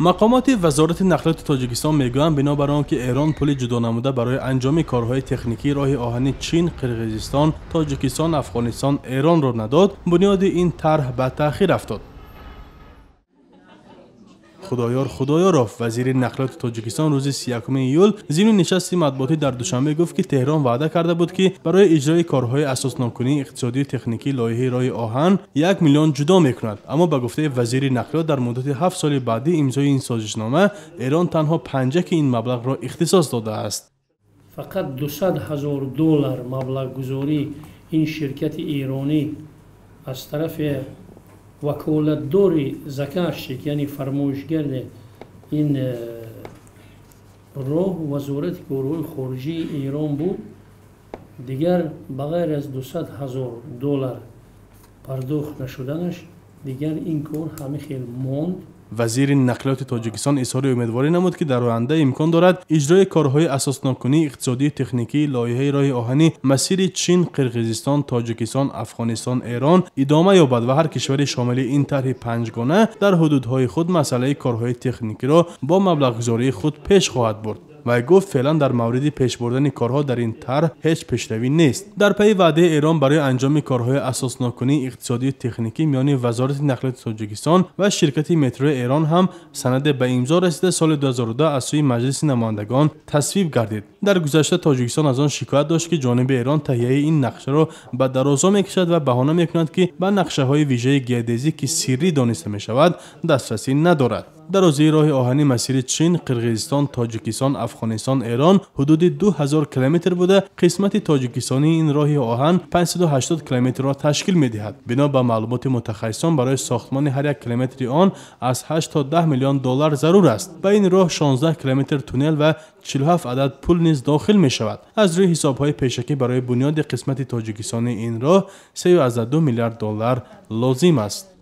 مقامات وزارت نقلیات تاجیکستان میگویند بنابر آنکه ایران پل جدا نموده برای انجام کارهای تکنیکی راه آهن چین، قرقیزستان، تاجیکستان، افغانستان، ایران را نداد، بنیاد این طرح به تأخیر افتاد. خدایارov وزیر نقلیات تاجیکستان روز 31 ایول ضمن نشستی مطبوعاتی در دوشنبه گفت که تهران وعده کرده بود که برای اجرای کارهای اساسناکنی اقتصادی و تکنیکی لایحه راه آهن 1 میلیون جدا میکند، اما به گفته وزیر نقلیات در مدت 7 سال بعدی امضای این سازشنامه ایران تنها 5 این مبلغ را اختصاص داده است. فقط $200,000 مبلغ گذاری این شرکت ایرانی از طرف وکالتدار زکاشک یعنی فرمایشگر این راه وزارت کارهای خارجه ایران بود، دیگر بغیر از $200,000 پرداخت نشدنش دیگر این کار همه خیلی ماند. وزیر نقلیات تاجیکستان اظهار امیدواری نمود که در آینده امکان دارد اجرای کارهای اساسناکنی اقتصادی تکنیکی لایحه راه آهنی مسیر چین، قرقیزستان، تاجیکستان، افغانستان، ایران ادامه یابد و هر کشوری شامل این طرح 5 گانه در حدودهای خود مسئله کارهای تکنیکی را با مبلغ گذاری خود پیش خواهد برد. و گفت فعلا در مورد پیش بردن کارها در این طرح هیچ پیشروی نیست. در پی وعده ایران برای انجام کارهای اساسناکنی اقتصادی و تکنیکی میان وزارت نقلیات تاجیکستان و شرکت مترو ایران هم سند به امضا رسیده سال 2002 از سوی مجلس نمایندگان تصویب گردید. در گذشته تاجیکستان از آن شکایت داشت که جانب ایران تهیه این نقشه را به درازا میکشد و بهانه میکند که به نقشه های ویژه گیودزی که سری دانسته می شود دسترسی ندارد. درازی راه آهنی مسیر چین، قرقیزستان، تاجیکستان، افغانستان، ایران حدود 2000 کیلومتر بوده. قسمت تاجیکستانی این راه آهن 580 کیلومتر را تشکیل می‌دهد. بنا به معلومات متخصصان برای ساختمان هر یک کیلومتر آن از 8 تا 10 میلیون دلار ضرور است. به این راه 16 کیلومتر تونل و 47 عدد پل نیز داخل می شود. از روی حساب‌های پیشکی برای بنیاد قسمت تاجیکستانی این راه 3.2 میلیارد دلار لازم است.